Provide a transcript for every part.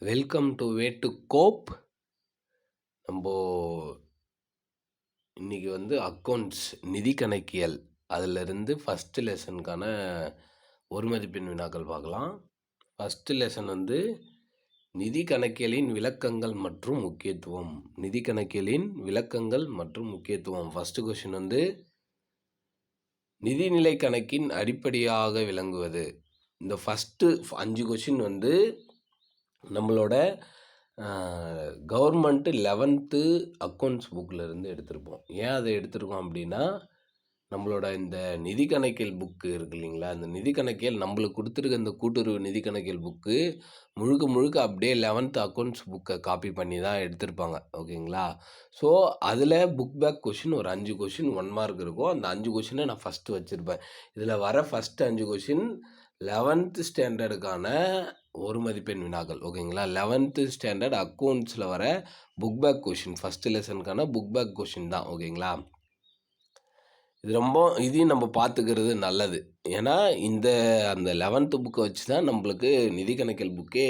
Welcome to way to cope. நம்ம இன்னைக்கு accounts நிதி கணக்கியல் அதிலிருந்து ஃபஸ்ட்டு லெசனுக்கான ஒரு மதிப்பெண் வினாக்கள் பார்க்கலாம். ஃபஸ்ட்டு லெசன் நிதி கணக்கியலின் விளக்கங்கள் மற்றும் முக்கியத்துவம். நிதி கணக்கியலின் விளக்கங்கள் மற்றும் முக்கியத்துவம். ஃபஸ்ட்டு கொஷின் நிதிநிலை கணக்கின் அடிப்படையாக விளங்குவது. இந்த ஃபஸ்ட்டு 5 கொஷின் நம்மளோட கவர்மெண்ட்டு 11th அக்கௌண்ட்ஸ் புக்கில் எடுத்திருப்போம். ஏன் அதை எடுத்திருக்கோம் அப்படின்னா, நம்மளோட இந்த நிதி கணக்கியல் புக்கு இருக்கு இல்லைங்களா, இந்த நிதி கணக்கியல் நம்மளுக்கு கொடுத்துருக்க இந்த கூட்டுறவு நிதி கணக்கியல் புக்கு முழுக்க அப்படியே 11th அக்கௌண்ட்ஸ் புக்கை காப்பி பண்ணி தான் எடுத்திருப்பாங்க. ஓகேங்களா? ஸோ அதில் புக் பேக் கொஷின் ஒரு 5 கொஷின் 1 மார்க் இருக்கும். அந்த 5 கொஷினை நான் ஃபஸ்ட்டு வச்சுருப்பேன். இதில் வர ஃபஸ்ட்டு 5 கொஷின் 11th ஸ்டாண்டர்டுக்கான ஒரு மதிப்பெண் வினாக்கள். ஓகேங்களா? 11th ஸ்டாண்டர்ட் அக்கௌண்ட்ஸில் வர புக் பேக் கொஷின், ஃபஸ்ட்டு லெசனுக்கான புக் பேக் கொஷின் தான். ஓகேங்களா? இதையும் நம்ம பார்த்துக்கிறது நல்லது. ஏன்னா அந்த 11th புக்கை வச்சு தான் நம்மளுக்கு நிதி கணக்கியல் புக்கே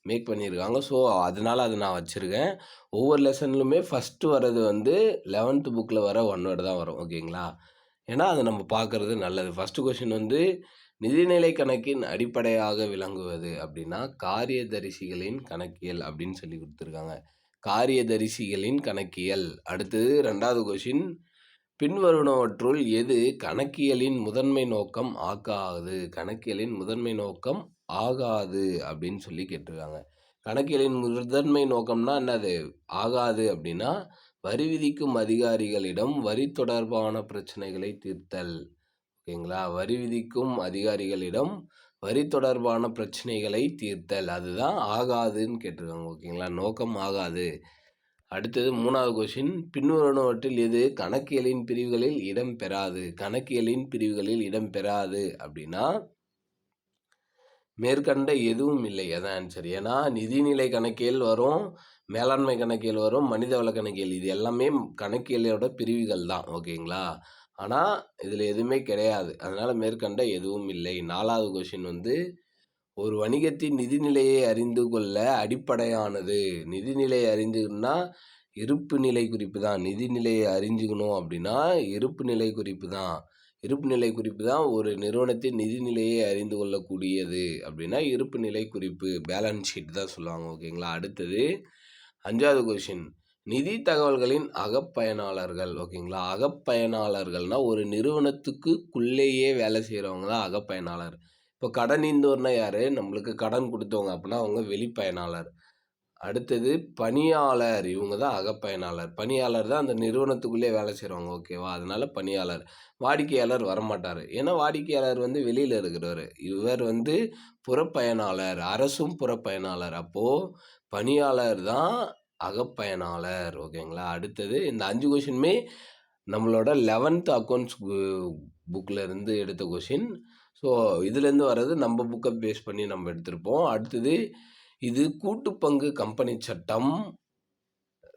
மேக் பண்ணியிருக்காங்க. ஸோ அதனால் அதை நான் வச்சுருக்கேன். ஒவ்வொரு லெசன்லுமே ஃபஸ்ட்டு வர்றது 11th புக்கில் வர 1 வேர்டு தான் வரும். ஓகேங்களா? ஏன்னா அதை நம்ம பார்க்குறது நல்லது. ஃபஸ்ட்டு கொஷின் நிதிநிலை கணக்கின் அடிப்படையாக விளங்குவது அப்படின்னா காரியதரிசிகளின் கணக்கியல் அப்படின்னு சொல்லி கொடுத்துருக்காங்க. காரியதரிசிகளின் கணக்கியல். அடுத்தது 2வது கொஷின் பின்வருவனவற்றுள் எது கணக்கியலின் முதன்மை நோக்கம் ஆகாது. கணக்கியலின் முதன்மை நோக்கம் ஆகாது அப்படின்னு சொல்லி கேட்டிருக்காங்க. கணக்கியலின் முதன்மை நோக்கம்னா என்னது? ஆகாது அப்படின்னா வரி விதிக்கும் அதிகாரிகளிடம் வரி தொடர்பான பிரச்சனைகளை தீர்த்தல். ஓகேங்களா? வரி விதிக்கும் அதிகாரிகளிடம் வரி தொடர்பான பிரச்சனைகளை தீர்த்தல், அதுதான் ஆகாதுன்னு கேட்டிருக்காங்க. ஓகேங்களா? நோக்கம் ஆகாது. அடுத்தது 3வது கொஷின் பின்வருவனவற்றில் எது கணக்கியலின் பிரிவுகளில் இடம் பெறாது. கணக்கியலின் பிரிவுகளில் இடம் பெறாது அப்படின்னா மேற்கண்ட எதுவும் இல்லை. அதான் ஆன்சர். ஏன்னா நிதிநிலை கணக்கியல் வரும், மேலாண்மை கணக்கியல் வரும், மனிதவள கணக்கியல், இது எல்லாமே கணக்கியலோட பிரிவுகள் தான். ஓகேங்களா? ஆனால் இதில் எதுவுமே கிடையாது. அதனால் மேற்கண்ட எதுவும் இல்லை. 4வது கொஷின் ஒரு வணிகத்தின் நிதிநிலையை அறிந்து கொள்ள அடிப்படையானது. நிதிநிலையை அறிஞ்சுக்கணும்னா இருப்பு நிலை குறிப்பு தான். நிதிநிலையை அறிஞ்சுக்கணும் அப்படின்னா இருப்பு நிலை குறிப்பு தான். இருப்பு நிலை குறிப்பு தான் ஒரு நிறுவனத்தின் நிதிநிலையை அறிந்து கொள்ளக்கூடியது. அப்படின்னா இருப்பு நிலை குறிப்பு, பேலன்ஸ் ஷீட் தான் சொல்லுவாங்க. ஓகேங்களா? அடுத்தது 5வது கொஷின் நிதி தகவல்களின் அகப்பயனாளர்கள். ஓகேங்களா? அகப்பயனாளர்கள்னால் ஒரு நிறுவனத்துக்குள்ளேயே வேலை செய்கிறவங்க தான் அகப்பயனாளர். இப்போ கடனீந்தோர்னா யார்? நம்மளுக்கு கடன் கொடுத்தவங்க, அப்படின்னா அவங்க வெளிப்பயனாளர். அடுத்தது பணியாளர், இவங்க தான் அகப்பயனாளர். பணியாளர் தான் அந்த நிறுவனத்துக்குள்ளே வேலை செய்கிறவங்க. ஓகேவா? அதனால பணியாளர். வாடிக்கையாளர் வரமாட்டார். ஏன்னா வாடிக்கையாளர் வெளியில் இருக்கிறவர். இவர் புறப்பயனாளர். அரசும் புறப்பயனாளர். அப்போது பணியாளர் தான் அகப்பயனாளர். ஓகேங்களா? அடுத்தது இந்த 5 கொஷினுமே நம்மளோட 11th அக்கௌண்ட்ஸ் புக்கில் இருந்து எடுத்த கொஷின். ஸோ இதுலேருந்து வர்றது நம்ம புக்கை பேஸ் பண்ணி நம்ம எடுத்திருப்போம். அடுத்தது இது கூட்டுப்பங்கு கம்பெனி சட்டம்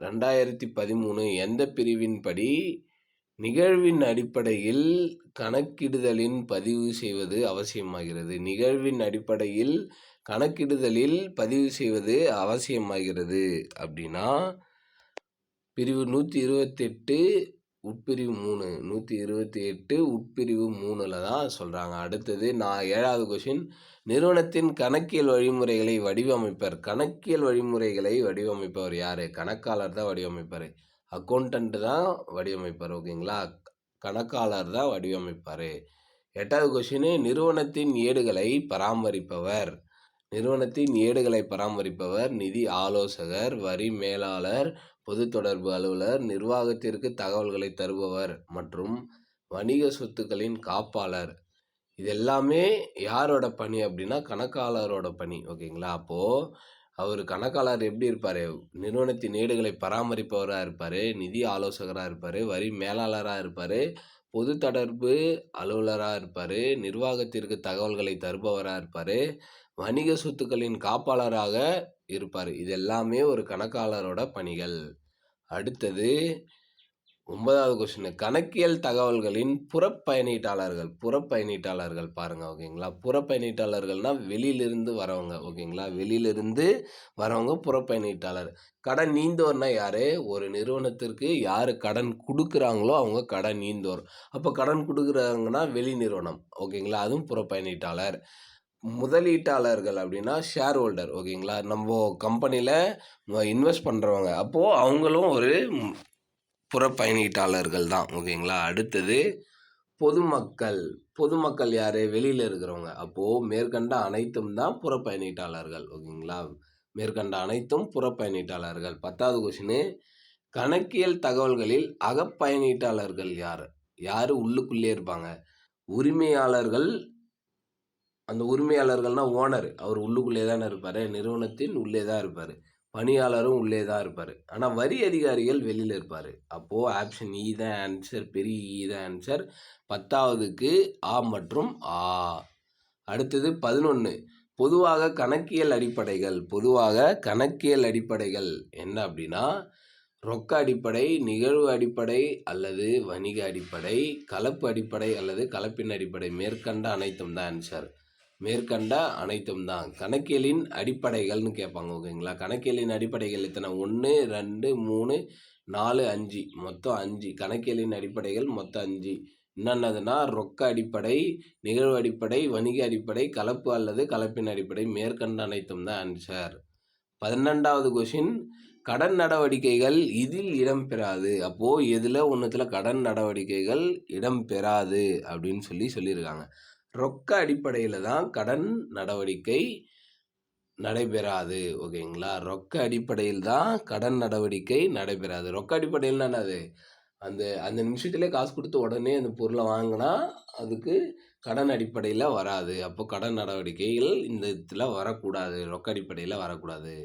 2013 எந்த பிரிவின்படி நிகழ்வின் அடிப்படையில் கணக்கிடுதலின் பதிவு செய்வது அவசியமாகிறது. நிகழ்வின் அடிப்படையில் கணக்கிடுதலில் பதிவு செய்வது அவசியமாகிறது அப்படின்னா பிரிவு 128 உட்பிரிவு 3, 128 உட்பிரிவு 3ல் தான் சொல்கிறாங்க. அடுத்தது 7வது கொஷின் நிறுவனத்தின் கணக்கியல் வழிமுறைகளை வடிவமைப்பர். கணக்கியல் வழிமுறைகளை வடிவமைப்பவர் யார்? கணக்காளர் தான் வடிவமைப்பார். அக்கௌண்டன்ட் தான் வடிவமைப்பார். ஓகேங்களா? கணக்காளர் தான் வடிவமைப்பார். 8வது கொஷின் நிறுவனத்தின் ஏடுகளை பராமரிப்பவர். நிறுவனத்தின் ஏடுகளை பராமரிப்பவர் நிதி ஆலோசகர், வரி மேலாளர், பொது தொடர்பு அலுவலர், நிர்வாகத்திற்கு தகவல்களை தருபவர் மற்றும் வணிக சொத்துக்களின் காப்பாளர். இது எல்லாமே யாரோட பணி அப்படின்னா கணக்காளரோட பணி. ஓகேங்களா? அப்போது அவர் கணக்காளர் எப்படி இருப்பார்? நிறுவனத்தின் ஏடுகளை பராமரிப்பவராக இருப்பார், நிதி ஆலோசகராக இருப்பார், வரி மேலாளராக இருப்பார், பொது தொடர்பு அலுவலராக இருப்பார், நிர்வாகத்திற்கு தகவல்களை தருபவராக இருப்பார், வணிக சொத்துக்களின் காப்பாளராக இருப்பார். இது எல்லாமே ஒரு கணக்காளரோட பணிகள். அடுத்தது 9வது கொஸ்டின் கணக்கியல் தகவல்களின் புறப்பயனீட்டாளர்கள் பாருங்க. ஓகேங்களா? புறப்பயனீட்டாளர்கள்னா வெளியிலிருந்து வரவங்க. ஓகேங்களா? வெளியிலிருந்து வரவங்க புறப்பயனீட்டாளர். கடன் நீந்தோர்னா யாரு? ஒரு நிறுவனத்திற்கு யாரு கடன் குடுக்குறாங்களோ அவங்க கடன் நீந்தோர். அப்போ கடன் குடுக்குறாங்கன்னா வெளி நிறுவனம். ஓகேங்களா? அதுவும் புறப்பயனீட்டாளர். முதலீட்டாளர்கள் அப்படின்னா ஷேர் ஹோல்டர். ஓகேங்களா? நம்ம கம்பெனியில இன்வெஸ்ட் பண்றவங்க. அப்போ அவங்களும் ஒரு புறப்பயனீட்டாளர்கள் தான். ஓகேங்களா? அடுத்தது பொதுமக்கள். பொதுமக்கள் யாரு? வெளியில இருக்கிறவங்க. அப்போ மேற்கண்ட அனைத்தும் தான் புறப்பயனீட்டாளர்கள். ஓகேங்களா? மேற்கண்ட அனைத்தும் புறப்பயனீட்டாளர்கள். 10வது கொஸ்டின் கணக்கியல் தகவல்களில் அகப்பயனீட்டாளர்கள் யாரு? யாரு உள்ளுக்குள்ளே இருப்பாங்க? உரிமையாளர்கள். அந்த உரிமையாளர்கள்னா ஓனர். அவர் உள்ளுக்குள்ளே தானே இருப்பாரு. நிறுவனத்தின் உள்ளே தான் இருப்பாரு. பணியாளரும் உள்ளே தான் இருப்பாரு. ஆனா வரி அதிகாரிகள் வெளியில இருப்பாரு. அப்போ ஆப்ஷன் இ தான் ஆன்சர். பெரிய இ தான் ஆன்சர். 10வதுக்கு ஆ மற்றும் ஆ. அடுத்தது 11 பொதுவாக கணக்கியல் அடிப்படைகள் என்ன அப்படின்னா ரொக்க அடிப்படை, நிகழ்வு அடிப்படை அல்லது வணிக அடிப்படை, கலப்பு அடிப்படை அல்லது கலப்பின் அடிப்படை. மேற்கண்ட அனைத்தும் தான் ஆன்சர். மேற்கண்ட அனைத்தும் தான். கணக்கியலின் அடிப்படைகள்னு கேட்பாங்க. ஓகேங்களா? கணக்கியலின் அடிப்படைகள் எத்தனை? 1, 2, 3, 4, 5. மொத்தம் 5 கணக்கியலின் அடிப்படைகள். மொத்தம் 5. என்னென்னதுன்னா ரொக்க அடிப்படை, நிகழ்வு அடிப்படை, வணிக அடிப்படை, கலப்பு அல்லது கலப்பின் அடிப்படை. மேற்கண்ட அனைத்தும் தான் ஆன்சர். 12வது கொஷின் கடன் நடவடிக்கைகள் இதில் இடம்பெறாது. அப்போ எதுல ஒன்றுத்துல கடன் நடவடிக்கைகள் இடம்பெறாது அப்படின்னு சொல்லியிருக்காங்க. ரொக்க அடிப்படையில் தான் கடன் நடவடிக்கை நடைபெறாது. ஓகேங்களா? ரொக்க அடிப்படையில் தான் கடன் நடவடிக்கை நடைபெறாது. ரொக்க அடிப்படையில் என்னது? அந்த அந்த நிமிஷத்திலே காசு கொடுத்து உடனே அந்த பொருளை வாங்கினா அதுக்கு கடன் அடிப்படையில் வராது. அப்போ கடன் நடவடிக்கைகள் இந்த இதில் வரக்கூடாது. ரொக்க அடிப்படையில் வரக்கூடாது.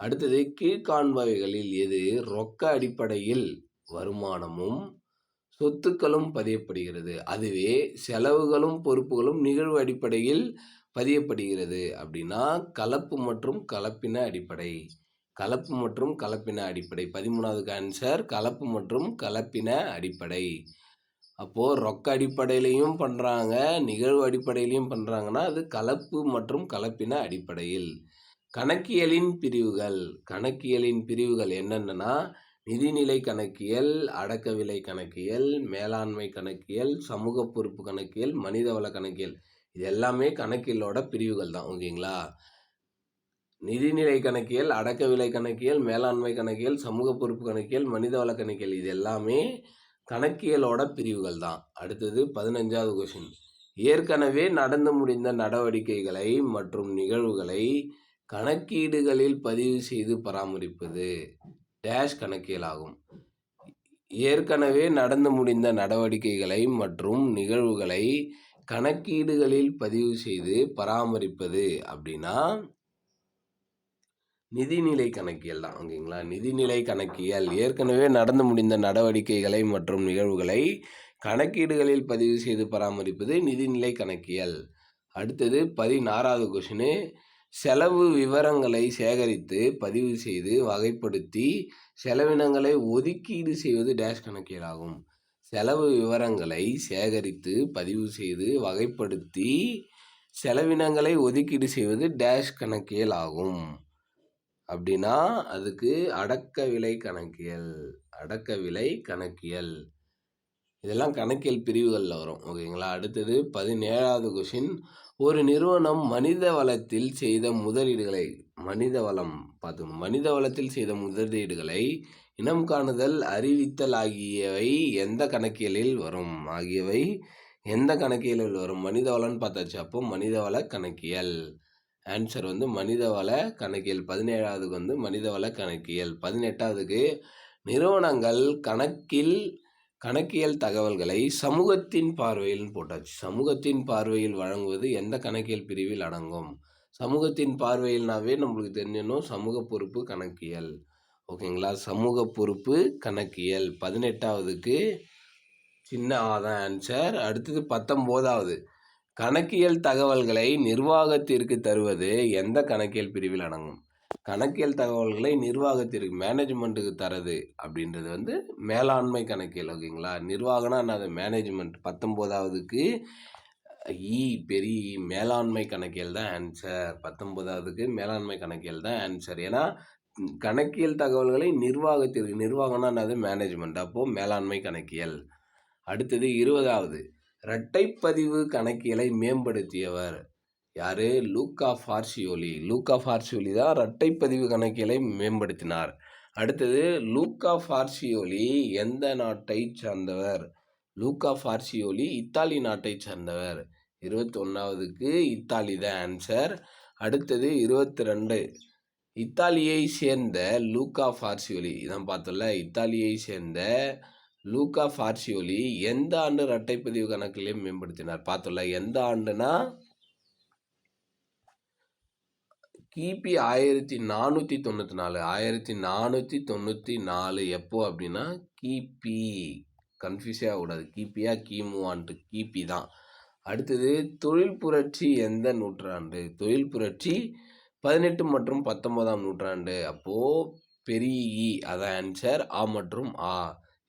அடுத்தது கீழ்காண்பவைகளில் எது ரொக்க அடிப்படையில் வருமானமும் சொத்துக்களும் பதியப்படுகிறது, அதுவே செலவுகளும் பொறுப்புகளும் நிகழ்வு அடிப்படையில் பதியப்படுகிறது அப்படின்னா கலப்பு மற்றும் கலப்பின அடிப்படை. கலப்பு மற்றும் கலப்பின அடிப்படை. 13வது ஆன்சர் கலப்பு மற்றும் கலப்பின அடிப்படை. அப்போ ரொக்க அடிப்படையிலையும் பண்றாங்க, நிகழ்வு அடிப்படையிலையும் பண்றாங்கன்னா அது கலப்பு மற்றும் கலப்பின அடிப்படையில். கணக்கியலின் பிரிவுகள் என்னென்னா நிதிநிலை கணக்கியல், அடக்கவிலை கணக்கியல், மேலாண்மை கணக்கியல், சமூக பொறுப்பு கணக்கியல், மனிதவள கணக்கியல். இது எல்லாமே கணக்கியலோட பிரிவுகள் தான். ஓகேங்களா? நிதிநிலை கணக்கியல், அடக்கவிலை கணக்கியல், மேலாண்மை கணக்கியல், சமூக பொறுப்பு கணக்கியல், மனிதவள கணக்கியல் இது எல்லாமே கணக்கியலோட பிரிவுகள் தான். அடுத்தது 15வது கொஸ்டின் ஏற்கனவே நடந்து முடிந்த நடவடிக்கைகளை மற்றும் நிகழ்வுகளை கணக்கீடுகளில் பதிவு செய்து பராமரிப்பது டேஷ் கணக்கியல் ஆகும். ஏற்கனவே நடந்து முடிந்த நடவடிக்கைகளை மற்றும் நிகழ்வுகளை கணக்கீடுகளில் பதிவு செய்து பராமரிப்பது அப்படின்னா நிதிநிலை கணக்கியல் தான். ஓகேங்களா? நிதிநிலை கணக்கியல் ஏற்கனவே நடந்து முடிந்த நடவடிக்கைகளை மற்றும் நிகழ்வுகளை கணக்கீடுகளில் பதிவு செய்து பராமரிப்பது நிதிநிலை கணக்கியல். அடுத்தது 16வது கொஸ்டின் செலவு விவரங்களை சேகரித்து பதிவு செய்து வகைப்படுத்தி செலவினங்களை ஒதுக்கீடு செய்வது டேஷ் கணக்கியல் ஆகும். செலவு விவரங்களை சேகரித்து பதிவு செய்து வகைப்படுத்தி செலவினங்களை ஒதுக்கீடு செய்வது டேஷ் கணக்கியல் ஆகும். அப்படின்னா அதுக்கு அடக்கவிலை கணக்கியல். இதெல்லாம் கணக்கியல் பிரிவுகளில் வரும். ஓகேங்களா? அடுத்தது 17வது கொஸ்டின் ஒரு நிறுவனம் மனித வளத்தில் செய்த முதலீடுகளை இனம் காணுதல், அறிவித்தல் ஆகியவை எந்த கணக்கியலில் வரும்? மனித வளம்னு பார்த்தாச்சு. அப்போ மனிதவள கணக்கியல். ஆன்சர் மனிதவள கணக்கியல். 17வதுக்கு மனிதவள கணக்கியல். 18வதுக்கு நிறுவனங்கள் கணக்கியல் தகவல்களை சமூகத்தின் பார்வையில் போட்டாச்சு. சமூகத்தின் பார்வையில் வழங்குவது எந்த கணக்கியல் பிரிவில் அடங்கும்? சமூகத்தின் பார்வையில்னாவே நம்மளுக்கு தெரியணும் சமூக பொறுப்பு கணக்கியல். ஓகேங்களா? சமூக பொறுப்பு கணக்கியல். 18வதுக்கு சின்ன ஆதான் ஆன்சர். அடுத்தது 19வது கணக்கியல் தகவல்களை நிர்வாகத்திற்கு தருவது எந்த கணக்கியல் பிரிவில் அடங்கும்? கணக்கியல் தகவல்களை நிர்வாகத்திற்கு மேனேஜ்மெண்ட்டுக்கு தரது அப்படின்றது வந்து மேலாண்மை கணக்கியல். ஓகேங்களா? நிர்வாகம்னா என்னது? மேனேஜ்மெண்ட். 19வதுக்கு பெரிய மேலாண்மை கணக்கியல் தான் ஆன்சர். 19வதுக்கு மேலாண்மை கணக்கியல் தான் ஆன்சர். ஏன்னா கணக்கியல் தகவல்களை நிர்வாகத்திற்கு, நிர்வாகம்னா என்னது? மேனேஜ்மெண்ட். அப்போ மேலாண்மை கணக்கியல். அடுத்தது 20வது இரட்டைப்பதிவு கணக்கியலை மேம்படுத்தியவர் யாரு? லூக்கா ஃபார்சியோலி. லூக்கா ஃபார்சியோலி தான் இரட்டைப்பதிவு கணக்கியலை மேம்படுத்தினார். அடுத்தது லூக்கா ஃபார்சியோலி எந்த நாட்டை சார்ந்தவர்? லூக்கா ஃபார்சியோலி இத்தாலி நாட்டை சார்ந்தவர். 21வதுக்கு இத்தாலி தான் ஆன்சர். அடுத்தது 22 இத்தாலியை சேர்ந்த லூக்கா ஃபார்சியோலி இதான் பார்த்தோம்ல. இத்தாலியை சேர்ந்த லூக்கா ஃபார்சியோலி எந்த ஆண்டு இரட்டைப்பதிவு கணக்கிலே மேம்படுத்தினார்? பார்த்தோம்ல. எந்த ஆண்டுனா கிபி 1494. 1494 எப்போ அப்படின்னா கிபி. கன்ஃபியூஸே ஆகக்கூடாது. கிபியா கிமுவான்ட்டு கிபி தான். அடுத்தது தொழில் புரட்சி எந்த நூற்றாண்டு? தொழில் புரட்சி 18 மற்றும் 19ஆம் நூற்றாண்டு. அப்போது பெரிய இ அதான் ஆன்சர். ஆ மற்றும் ஆ.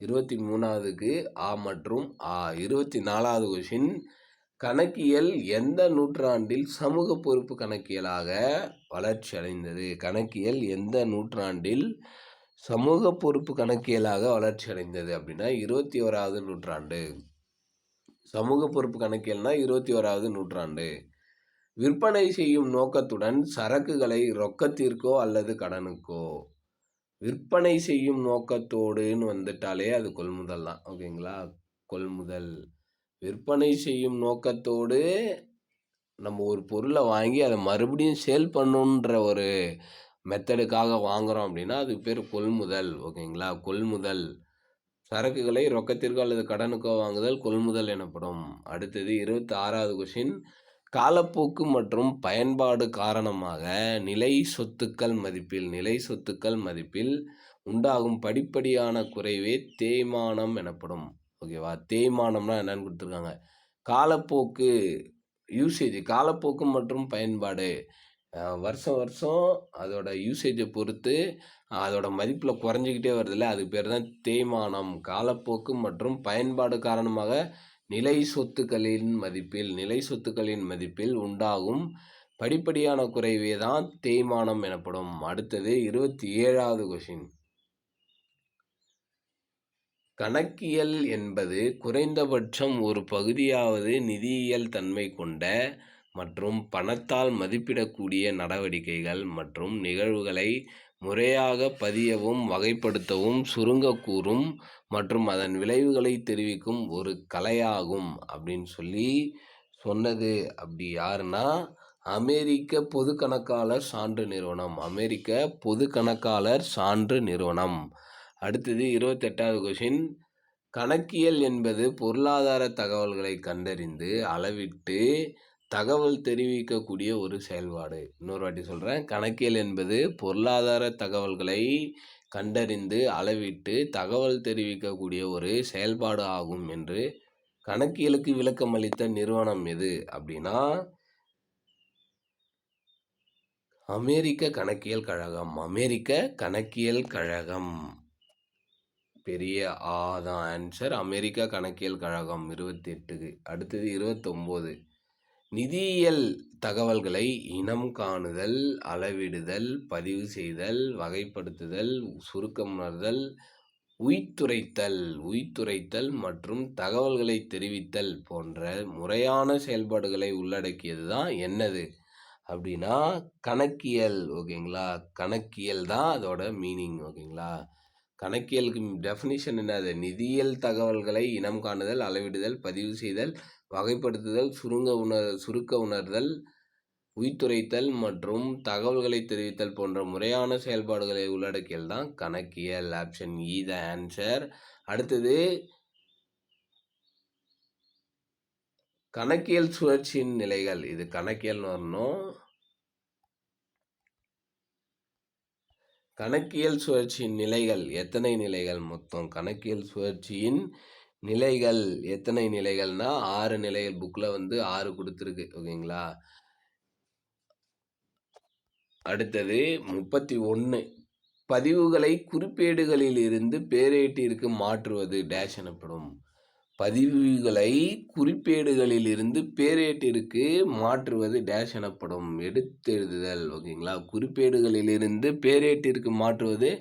23வதுக்கு ஆ மற்றும் ஆ. 24வது கொஷின் கணக்கியல் எந்த நூற்றாண்டில் சமூக பொறுப்பு கணக்கியலாக வளர்ச்சி அடைந்தது? கணக்கியல் எந்த நூற்றாண்டில் சமூக பொறுப்பு கணக்கியலாக வளர்ச்சி அடைந்தது அப்படின்னா 21வது நூற்றாண்டு. சமூக பொறுப்பு கணக்கியல்னா 21வது நூற்றாண்டு. விற்பனை செய்யும் நோக்கத்துடன் சரக்குகளை ரொக்கத்திற்கோ அல்லது கடனுக்கோ. விற்பனை செய்யும் நோக்கத்தோடுன்னு வந்துட்டாலே அது கொள்முதல் தான். ஓகேங்களா? கொள்முதல். விற்பனை செய்யும் நோக்கத்தோடு நம்ம ஒரு பொருளை வாங்கி அதை மறுபடியும் சேல் பண்ணணுன்ற ஒரு மெத்தடுக்காக வாங்குகிறோம் அப்படின்னா அதுக்கு பேர் கொள்முதல். ஓகேங்களா? கொள்முதல். சரக்குகளை ரொக்கத்திற்கோ அல்லது கடனுக்கோ வாங்குதல் கொள்முதல் எனப்படும். அடுத்தது 26வது கொஷின் காலப்போக்கு மற்றும் பயன்பாடு காரணமாக நிலை சொத்துக்கள் மதிப்பில் உண்டாகும் படிப்படியான குறைவே தேய்மானம் எனப்படும். ஓகேவா? தேய்மானம்னா என்னன்னு கொடுத்துருக்காங்க. காலப்போக்கு யூசேஜ், காலப்போக்கு மற்றும் பயன்பாடு வருஷம் வருஷம் அதோட யூசேஜை பொறுத்து அதோட மதிப்பில் குறைஞ்சிக்கிட்டே வருதுல்ல, அதுக்கு பேர் தான் தேய்மானம். காலப்போக்கு மற்றும் பயன்பாடு காரணமாக நிலை சொத்துக்களின் மதிப்பில் உண்டாகும் படிப்படியான குறைவே தான் தேய்மானம் எனப்படும். அடுத்தது 27வது கொஷின் கணக்கியல் என்பது குறைந்தபட்சம் ஒரு பகுதியாவது நிதியியல் தன்மை கொண்ட மற்றும் பணத்தால் மதிப்பிடக்கூடிய நடவடிக்கைகள் மற்றும் நிகழ்வுகளை முறையாக பதியவும் வகைப்படுத்தவும் சுருங்கக் கூறும் மற்றும் அதன் விளைவுகளை தெரிவிக்கும் ஒரு கலையாகும் அப்படின்னு சொன்னது அப்படி யாருன்னா அமெரிக்க பொது கணக்காளர் சான்று நிறுவனம். அமெரிக்க பொது கணக்காளர் சான்று நிறுவனம். அடுத்தது 28வது கொஷின் கணக்கியல் என்பது பொருளாதார தகவல்களை கண்டறிந்து அளவிட்டு தகவல் தெரிவிக்கக்கூடிய ஒரு செயல்பாடு. இன்னொரு வாட்டி சொல்கிறேன். கணக்கியல் என்பது பொருளாதார தகவல்களை கண்டறிந்து அளவிட்டு தகவல் தெரிவிக்கக்கூடிய ஒரு செயல்பாடு ஆகும் என்று கணக்கியலுக்கு விளக்கம் அளித்த நிறுவனம் எது அப்படின்னா அமெரிக்க கணக்கியல் கழகம். அமெரிக்க கணக்கியல் கழகம். பெரிய ஆ தான் ஆன்சர். அமெரிக்க கணக்கியல் கழகம் 28க்கு. அடுத்தது 29 நிதியியல் தகவல்களை இனம் காணுதல், அளவிடுதல், பதிவு செய்தல், வகைப்படுத்துதல், சுருக்கமுணர்தல், உய்த்துரைத்தல் மற்றும் தகவல்களை தெரிவித்தல் போன்ற முறையான செயல்பாடுகளை உள்ளடக்கியது தான் என்னது அப்படின்னா கணக்கியல். ஓகேங்களா? கணக்கியல் தான் அதோட மீனிங். ஓகேங்களா? கணக்கியலுக்கு டெஃபினிஷன் என்னது? நிதியியல் தகவல்களை இனம் காணுதல், அளவிடுதல், பதிவு செய்தல், வகைப்படுத்துதல், சுருக்க உணர்தல், உய்த்துரைத்தல் மற்றும் தகவல்களை தெரிவித்தல் போன்ற முறையான செயல்பாடுகளை உள்ளடக்கியல் தான் கணக்கியல். Option E the answer. அடுத்தது கணக்கியல் சுழற்சியின் நிலைகள். இது கணக்கியல்னு வரணும். கணக்கியல் சுழற்சியின் நிலைகள் எத்தனை நிலைகள் மொத்தம்? கணக்கியல் சுழற்சியின் நிலைகள் எத்தனை நிலைகள்னா 6 நிலைகள். புக்கில் வந்து 6 கொடுத்துருக்கு. ஓகேங்களா? அடுத்தது 31. பதிவுகளை குறிப்பேடுகளிலிருந்து பேரேட்டிற்கு மாற்றுவது டேஷ் எனப்படும். பதிவுகளை குறிப்பேடுகளிலிருந்து பேரேட்டிற்கு மாற்றுவது டேஷ் எனப்படும். எடுத்தெழுதுதல். ஓகேங்களா? குறிப்பேடுகளிலிருந்து பேரேட்டிற்கு மாற்றுவது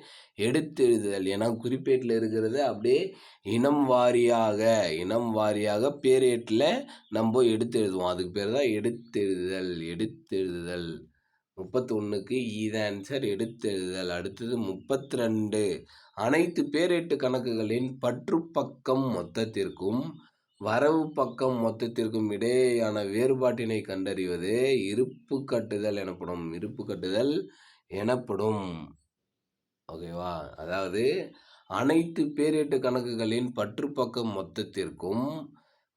எடுத்தெழுதுதல். ஏன்னா குறிப்பேட்டில் இருக்கிறது அப்படியே இனம் வாரியாக பேரேட்டில் நம்ம எடுத்து எழுதுவோம். அதுக்கு பேர் தான் எடுத்தெழுதுதல். 31க்கு ஈதான் ஆன்சர், எடுத்தெழுதுதல். அடுத்தது 32. அனைத்து பேரேட்டு கணக்குகளின் பற்றுப்பக்கம் மொத்தத்திற்கும் வரவு பக்கம் மொத்தத்திற்கும் இடையேயான வேறுபாட்டினை கண்டறிவது இருப்பு கட்டுதல் எனப்படும். ஓகேவா? அதாவது அனைத்து பேரேட்டு கணக்குகளின் பற்றுப்பக்கம் மொத்தத்திற்கும்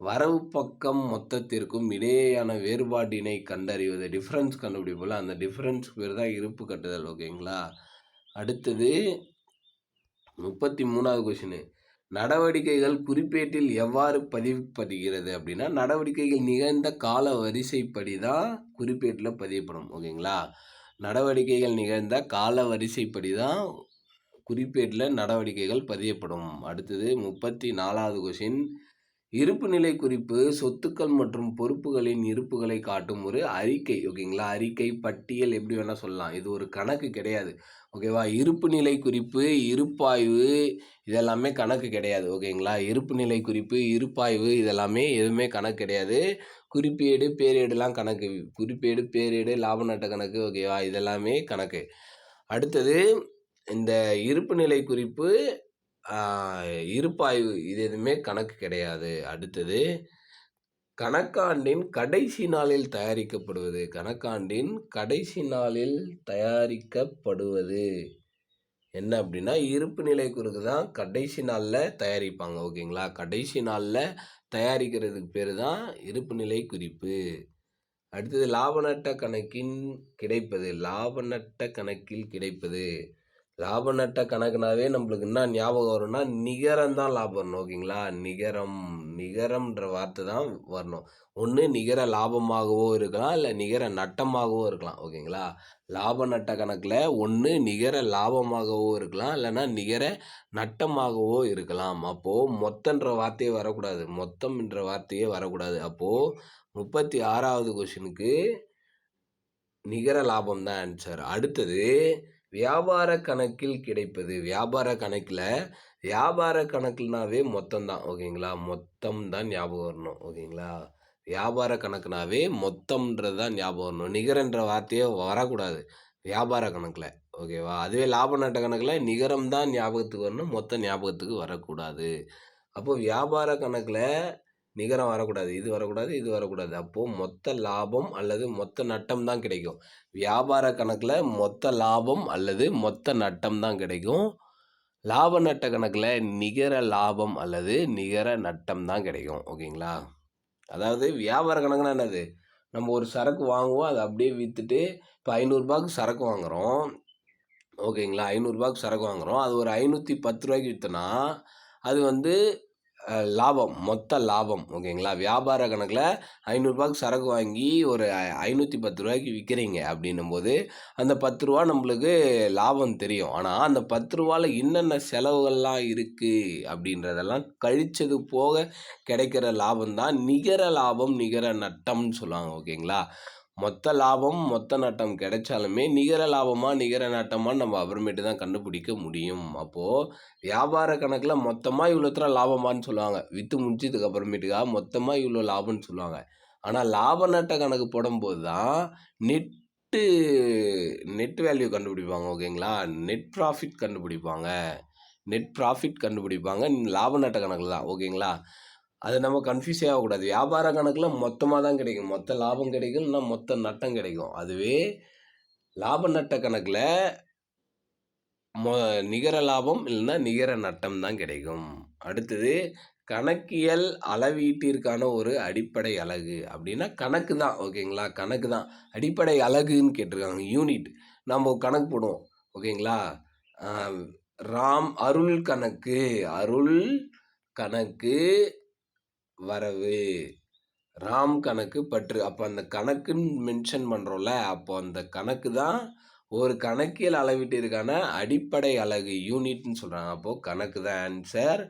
வரவு பக்கம் மொத்தத்திற்கும் இடையேயான வேறுபாட்டினை கண்டறிவது, டிஃப்ரென்ஸ் கண்டுபிடிப்போம்ல, அந்த டிஃப்ரென்ஸ் பேர் தான் இருப்பு கட்டுதல். ஓகேங்களா? அடுத்தது 33வது கொஷின். நடவடிக்கைகள் குறிப்பேட்டில் எவ்வாறு பதிவுபடுகிறது அப்படின்னா, நடவடிக்கைகள் நிகழ்ந்த கால வரிசைப்படி தான் குறிப்பேட்டில் பதியப்படும். ஓகேங்களா? நடவடிக்கைகள் நிகழ்ந்த கால வரிசைப்படி தான் குறிப்பேட்டில் நடவடிக்கைகள் பதியப்படும். அடுத்தது 34வது கொஷின். இருப்பு நிலை குறிப்பு சொத்துக்கள் மற்றும் பொறுப்புகளின் இருப்புகளை காட்டும் ஒரு அறிக்கை. ஓகேங்களா? அறிக்கை, பட்டியல், எப்படி வேணால் சொல்லலாம். இது ஒரு கணக்கு கிடையாது. ஓகேவா? இருப்பு நிலை குறிப்பு, இருப்பாய்வு இதெல்லாமே கணக்கு கிடையாது. ஓகேங்களா? இருப்பு நிலை குறிப்பு, இருப்பாய்வு இதெல்லாமே எதுவுமே கணக்கு கிடையாது. குறிப்பேடு, பேரேடுலாம் கணக்கு. குறிப்பேடு, பேரேடு, லாப நட்ட கணக்கு. ஓகேவா? இதெல்லாமே கணக்கு. அடுத்தது இந்த இருப்பு நிலை குறிப்பு, இருப்பாய்வு இது எதுவுமே கணக்கு கிடையாது. அடுத்தது கணக்காண்டின் கடைசி நாளில் தயாரிக்கப்படுவது. கணக்காண்டின் கடைசி நாளில் தயாரிக்கப்படுவது என்ன அப்படின்னா, இருப்பு நிலை குறிப்பு தான் கடைசி நாளில் தயாரிப்பாங்க. ஓகேங்களா? கடைசி நாளில் தயாரிக்கிறதுக்கு பேர் தான் இருப்பு நிலை குறிப்பு. அடுத்தது லாப நட்ட கணக்கில் கிடைப்பது. லாப நட்ட கணக்குனாவே நம்மளுக்கு என்ன ஞாபகம் வரும்னா, நிகரம் தான் லாபம் வரணும். ஓகேங்களா? நிகரம்ன்ற வார்த்தை தான் வரணும். ஒன்று நிகர லாபமாகவோ இருக்கலாம், இல்லை நிகர நட்டமாகவோ இருக்கலாம். ஓகேங்களா? லாப நட்ட கணக்கில் ஒன்று நிகர லாபமாகவோ இருக்கலாம், இல்லைன்னா நிகர நட்டமாகவோ இருக்கலாம். அப்போது மொத்தன்ற வார்த்தையே வரக்கூடாது. மொத்தம் என்ற வார்த்தையே வரக்கூடாது. அப்போது 36வது கொஷினுக்கு நிகர லாபம் தான் ஆன்சர். அடுத்தது வியாபார கணக்கில் கிடைப்பது. வியாபார கணக்குனாவே மொத்தம் தான். ஓகேங்களா? மொத்தம் தான் ஞாபகம் வரணும். ஓகேங்களா? வியாபார கணக்குனாவே மொத்தம்ன்றது தான் ஞாபகம் வரணும். நிகரன்ற வார்த்தையே வரக்கூடாது வியாபார கணக்கில். ஓகேவா? அதுவே லாப நட்ட கணக்கில் நிகரம் தான் ஞாபகத்துக்கு வரணும், மொத்த ஞாபகத்துக்கு வரக்கூடாது. அப்போது வியாபார கணக்கில் நிகரம் வரக்கூடாது, இது வரக்கூடாது. அப்போது மொத்த லாபம் அல்லது மொத்த நட்டம் தான் கிடைக்கும். வியாபார கணக்கில் மொத்த லாபம் அல்லது மொத்த நட்டம் தான் கிடைக்கும். லாப நட்ட கணக்கில் நிகர லாபம் அல்லது நிகர நட்டம் தான் கிடைக்கும். ஓகேங்களா? அதாவது வியாபார கணக்குனா என்னது? நம்ம ஒரு சரக்கு வாங்குவோம், அதை அப்படியே விற்றுட்டு, இப்போ 500 ரூபாய்க்கு சரக்கு வாங்குகிறோம். ஓகேங்களா? 500 ரூபாய்க்கு சரக்கு வாங்குகிறோம். அது ஒரு 510 ரூபாய்க்கு விற்றோன்னா அது வந்து லாபம், மொத்த லாபம். ஓகேங்களா? வியாபார கணக்கில் 500 ரூபாய்க்கு சரக்கு வாங்கி ஒரு 510 ரூபாய்க்கு விற்கிறீங்க அப்படின்னும்போது, அந்த 10 ரூபா நம்மளுக்கு லாபம் தெரியும். ஆனால் அந்த 10 ரூபாயில் என்னென்ன செலவுகள்லாம் இருக்குது அப்படின்றதெல்லாம் கழிச்சது போக கிடைக்கிற லாபம் தான் நிகர லாபம், நிகர நட்டம்னு சொல்லுவாங்க. ஓகேங்களா? மொத்த லாபம், மொத்த நட்டம் கிடைச்சாலுமே நிகர லாபமா, நிகர நட்டமான்னு நம்ம அப்புறமேட்டு தான் கண்டுபிடிக்க முடியும். அப்போது வியாபார கணக்கில் மொத்தமாக இவ்வளோ லாபமான்னு சொல்லுவாங்க. விற்று முடிச்சதுக்கு அப்புறமேட்டுக்கா மொத்தமாக இவ்வளோ லாபம்னு சொல்லுவாங்க. ஆனால் லாப நட்ட கணக்கு போடும்போது தான் நெட் வேல்யூ கண்டுபிடிப்பாங்க. ஓகேங்களா? நெட் ப்ராஃபிட் கண்டுபிடிப்பாங்க லாப நட்ட கணக்கில் தான். ஓகேங்களா? அது நம்ம கன்ஃபியூஸே ஆகக்கூடாது. வியாபார கணக்கில் மொத்தமாக தான் கிடைக்கும். மொத்த லாபம் கிடைக்கும், இல்லைனா மொத்த நட்டம் கிடைக்கும். அதுவே லாப நட்ட கணக்கில் நிகர லாபம் இல்லைன்னா நிகர நட்டம் தான் கிடைக்கும். அடுத்தது கணக்கியல் அளவீட்டிற்கான ஒரு அடிப்படை அலகு அப்படின்னா கணக்கு தான். ஓகேங்களா? கணக்கு தான். அடிப்படை அலகுன்னு கேட்டிருக்காங்க. யூனிட் நம்ம கணக்கு போடுவோம். ஓகேங்களா? அருள் கணக்கு வரவு, ராம் கணக்கு பற்று. அப்போ அந்த கணக்குன்னு மென்ஷன் பண்ணுறோம்ல, அப்போ அந்த கணக்கு தான் ஒரு கணக்கியல் அளவீட்டிற்கான அடிப்படை அலகு யூனிட்னு சொல்கிறாங்க. அப்போது கணக்கு தான் ஆன்சர்.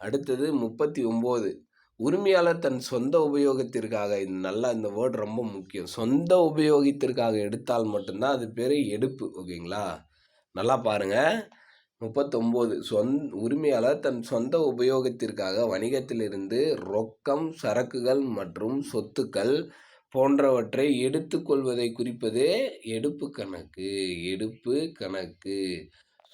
அடுத்தது 39. உரிமையாளர் தன் சொந்த உபயோகத்திற்காக, இது நல்லா, இந்த வேர்டு ரொம்ப முக்கியம். சொந்த உபயோகத்திற்காக எடுத்தால் மட்டும்தான் அது பேர் எடுப்பு. ஓகேங்களா, நல்லா பாருங்கள். 39. உரிமையாளர் தன் சொந்த உபயோகத்திற்காக வணிகத்திலிருந்து ரொக்கம், சரக்குகள் மற்றும் சொத்துக்கள் போன்றவற்றை எடுத்துக்கொள்வதை குறிப்பதே எடுப்பு கணக்கு. எடுப்பு கணக்கு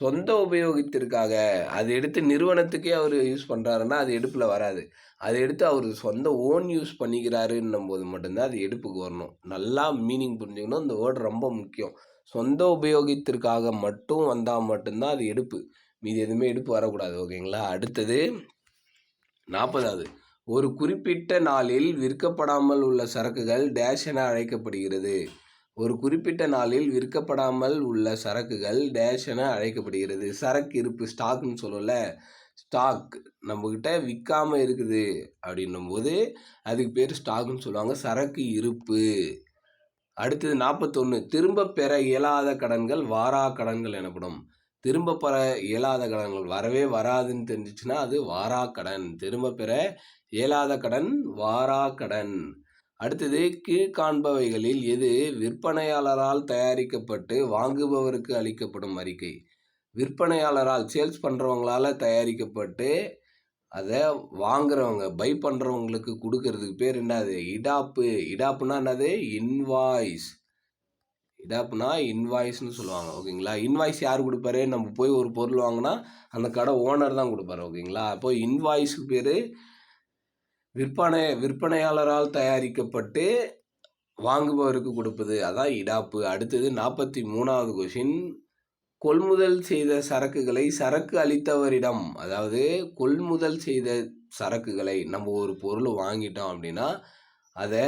சொந்த உபயோகத்திற்காக அது எடுத்து நிறுவனத்துக்கே அவர் யூஸ் பண்ணுறாருன்னா அது எடுப்பில் வராது. அதை எடுத்து அவர் சொந்த ஓன் யூஸ் பண்ணிக்கிறாருன்னும் போது மட்டும்தான் அது எடுப்புக்கு வரணும். நல்லா மீனிங் புரிஞ்சுக்கணும். இந்த வேர்டு ரொம்ப முக்கியம். சொந்த உபயோகத்திற்காக மட்டும் வந்தால் மட்டும்தான் அது எடுப்பு. மீதி எதுவுமே எடுப்பு வரக்கூடாது. ஓகேங்களா. அடுத்தது 40வது. ஒரு குறிப்பிட்ட நாளில் விற்கப்படாமல் உள்ள சரக்குகள் டேஷ் என அழைக்கப்படுகிறது. ஒரு குறிப்பிட்ட நாளில் விற்கப்படாமல் உள்ள சரக்குகள் டேஷ் என அழைக்கப்படுகிறது. சரக்கு இருப்பு, ஸ்டாக்னு சொல்லல. ஸ்டாக் நம்மக்கிட்ட விற்காமல் இருக்குது அப்படின்னும் போது அதுக்கு பேர் ஸ்டாக்னு சொல்லுவாங்க. சரக்கு இருப்பு. அடுத்தது 41. திரும்ப பெற இயலாத கடன்கள் வாரா கடன்கள் எனப்படும். திரும்ப பெற இயலாத கடன்கள் வரவே வராதுன்னு தெரிஞ்சிச்சுன்னா அது வாரா கடன். திரும்ப பெற இயலாத கடன் வாரா கடன். அடுத்தது கீழ்காண்பவைகளில் எது விற்பனையாளரால் தயாரிக்கப்பட்டு வாங்குபவருக்கு அளிக்கப்படும் அறிக்கை? விற்பனையாளரால், சேல்ஸ் பண்ணுறவங்களால தயாரிக்கப்பட்டு அதை வாங்குறவங்க, பை பண்ணுறவங்களுக்கு கொடுக்கறதுக்கு பேர் என்னது? இடாப்பு. இடாப்புனா என்னது? இன்வாய்ஸ். இடாப்புனா இன்வாய்ஸ்னு சொல்லுவாங்க. ஓகேங்களா. இன்வாய்ஸ் யார் கொடுப்பாரு? நம்ம போய் ஒரு பொருள் வாங்கினா அந்த கடை ஓனர் தான் கொடுப்பாரு. ஓகேங்களா. அப்போ இன்வாய்ஸுக்கு பேர் விற்பனையாளரால் தயாரிக்கப்பட்டு வாங்குபவருக்கு கொடுப்பது, அதான் இடாப்பு. அடுத்தது 43வது கொஷின். கொள்முதல் செய்த சரக்குகளை சரக்கு அளித்தவரிடம், அதாவது கொள்முதல் செய்த சரக்குகளை நம்ம ஒரு பொருள் வாங்கிட்டோம் அப்படின்னா அதை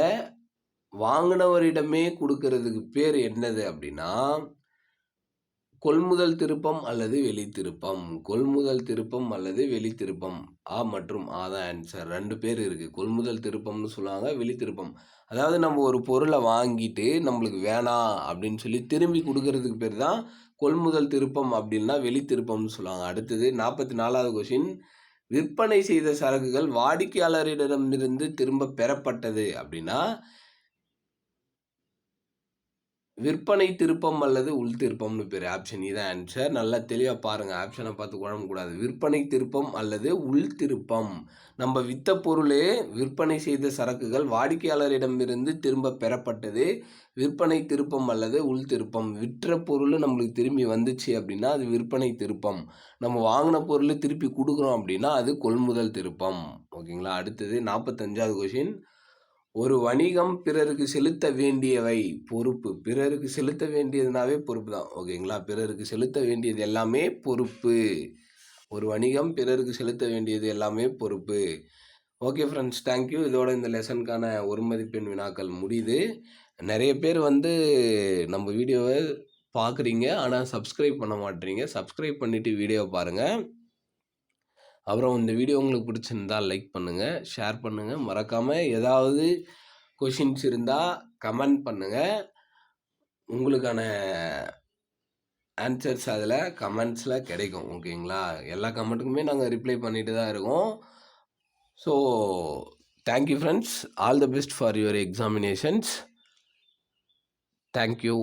வாங்கினவரிடமே கொடுக்கறதுக்கு பேர் என்னது அப்படின்னா கொள்முதல் திருப்பம் அல்லது வெளித்திருப்பம். கொள்முதல் திருப்பம் அல்லது வெளித்திருப்பம். ஆ மற்றும் ஆ தான் ஆன்சர். 2 பேர் இருக்குது. கொள்முதல் திருப்பம்னு சொல்லுவாங்க, வெளித்திருப்பம். அதாவது நம்ம ஒரு பொருளை வாங்கிட்டு நம்மளுக்கு வேணாம் அப்படின்னு சொல்லி திரும்பி கொடுக்கறதுக்கு பேர் தான் கொள்முதல் திருப்பம், அப்படின்னா வெளித்திருப்பம்னு சொல்லுவாங்க. அடுத்தது 44வது கொஷின். விற்பனை செய்த சரக்குகள் வாடிக்கையாளரிடமிருந்து திரும்ப பெறப்பட்டது அப்படின்னா விற்பனை திருப்பம் அல்லது உள் திருப்பம்னு பேர். ஆப்ஷன் இதான் ஆன்சர். நல்லா தெளிவாக பாருங்கள். ஆப்ஷனை பார்த்து குழம்பக்கூடாது. விற்பனை திருப்பம் அல்லது உள் திருப்பம். நம்ம விற்ற பொருளே விற்பனை செய்த சரக்குகள் வாடிக்கையாளரிடமிருந்து திரும்ப பெறப்பட்டது விற்பனை திருப்பம் அல்லது உள் திருப்பம். விற்ற பொருள் நம்மளுக்கு திரும்பி வந்துச்சு அப்படின்னா அது விற்பனை திருப்பம். நம்ம வாங்கின பொருள் திருப்பி கொடுக்குறோம் அப்படின்னா அது கொள்முதல் திருப்பம். ஓகேங்களா. அடுத்தது 45வது கொஷின். ஒரு வணிகம் பிறருக்கு செலுத்த வேண்டியவை பொறுப்பு. பிறருக்கு செலுத்த வேண்டியதுனாவே பொறுப்பு தான். ஓகேங்களா. பிறருக்கு செலுத்த வேண்டியது எல்லாமே பொறுப்பு. ஒரு வணிகம் பிறருக்கு செலுத்த வேண்டியது எல்லாமே பொறுப்பு. Okay friends, thank you. இதோட இந்த லெசனுக்கான ஒரு மதிப்பெண் வினாக்கள் முடியுது. நிறைய பேர் நம்ம வீடியோவை பார்க்குறீங்க, ஆனால் சப்ஸ்கிரைப் பண்ண மாட்டேறீங்க. சப்ஸ்கிரைப் பண்ணிவிட்டு வீடியோவை பாருங்கள். அப்புறம் இந்த வீடியோ உங்களுக்கு பிடிச்சிருந்தால் லைக் பண்ணுங்கள், ஷேர் பண்ணுங்கள். மறக்காமல் ஏதாவது கொஷின்ஸ் இருந்தால் கமெண்ட் பண்ணுங்கள். உங்களுக்கான ஆன்சர்ஸ் அதில் கமெண்ட்ஸில் கிடைக்கும். ஓகேங்களா. எல்லா கமெண்ட்டுக்குமே நாங்கள் ரிப்ளை பண்ணிட்டு தான் இருக்கோம். So thank you friends. All the best for your examinations. Thank you.